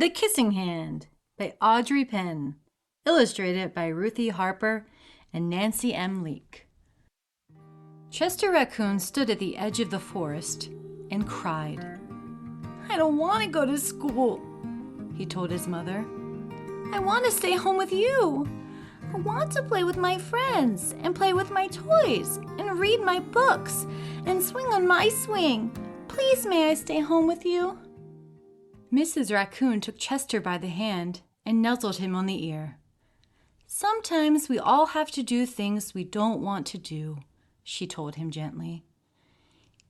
The Kissing Hand by Audrey Penn, illustrated by Ruthie Harper and Nancy M. Leake. Chester Raccoon stood at the edge of the forest and cried. "I don't want to go to school," he told his mother. "I want to stay home with you. I want to play with my friends and play with my toys and read my books and swing on my swing. Please may I stay home with you?" Mrs. Raccoon took Chester by the hand and nuzzled him on the ear. "Sometimes we all have to do things we don't want to do," she told him gently.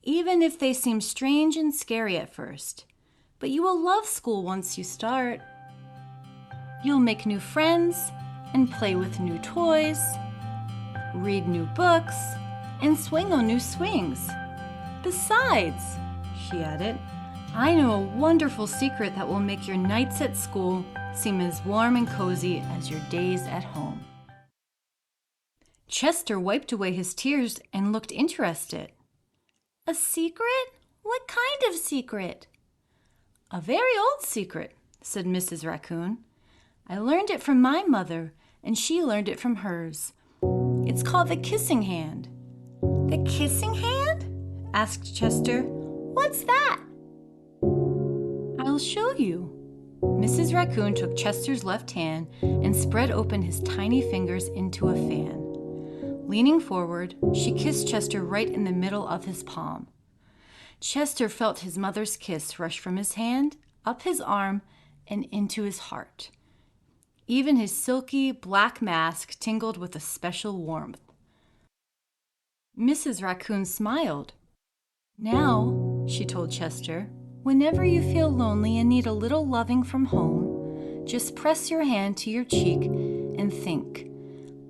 "Even if they seem strange and scary at first, but you will love school once you start. You'll make new friends and play with new toys, read new books, and swing on new swings. Besides," she added, "I know a wonderful secret that will make your nights at school seem as warm and cozy as your days at home." Chester wiped away his tears and looked interested. "A secret? What kind of secret?" "A very old secret," said Mrs. Raccoon. "I learned it from my mother, and she learned it from hers. It's called the Kissing Hand." "The Kissing Hand?" asked Chester. "What's that?" "I'll show you." Mrs. Raccoon took Chester's left hand and spread open his tiny fingers into a fan. Leaning forward, she kissed Chester right in the middle of his palm. Chester felt his mother's kiss rush from his hand, up his arm, and into his heart. Even his silky black mask tingled with a special warmth. Mrs. Raccoon smiled. "Now," she told Chester, "whenever you feel lonely and need a little loving from home, just press your hand to your cheek and think,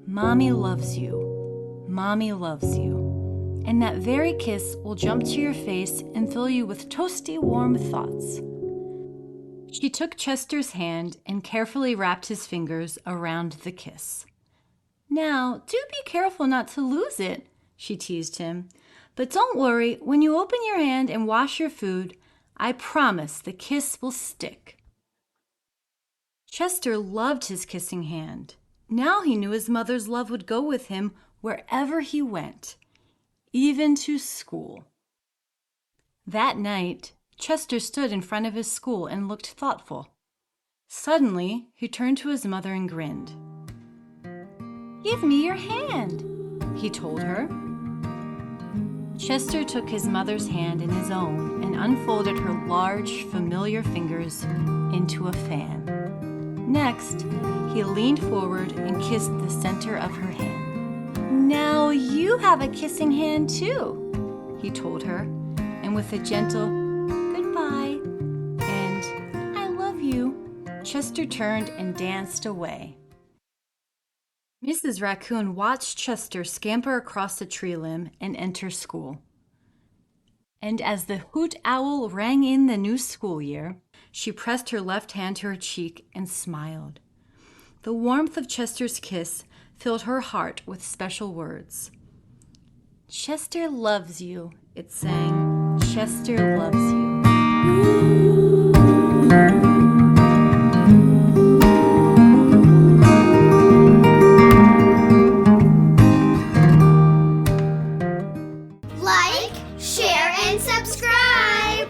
'Mommy loves you. Mommy loves you.' And that very kiss will jump to your face and fill you with toasty, warm thoughts." She took Chester's hand and carefully wrapped his fingers around the kiss. "Now, do be careful not to lose it," she teased him. "But don't worry, when you open your hand and wash your food, I promise the kiss will stick." Chester loved his kissing hand. Now he knew his mother's love would go with him wherever he went, even to school. That night, Chester stood in front of his school and looked thoughtful. Suddenly, he turned to his mother and grinned. "Give me your hand," he told her. Chester took his mother's hand in his own and unfolded her large, familiar fingers into a fan. Next, he leaned forward and kissed the center of her hand. "Now you have a kissing hand too," he told her, and with a gentle "goodbye" and "I love you," Chester turned and danced away. Mrs. Raccoon watched Chester scamper across the tree limb and enter school. And as the hoot owl rang in the new school year, she pressed her left hand to her cheek and smiled. The warmth of Chester's kiss filled her heart with special words. "Chester loves you," it sang. "Chester loves you." Like, share, and subscribe!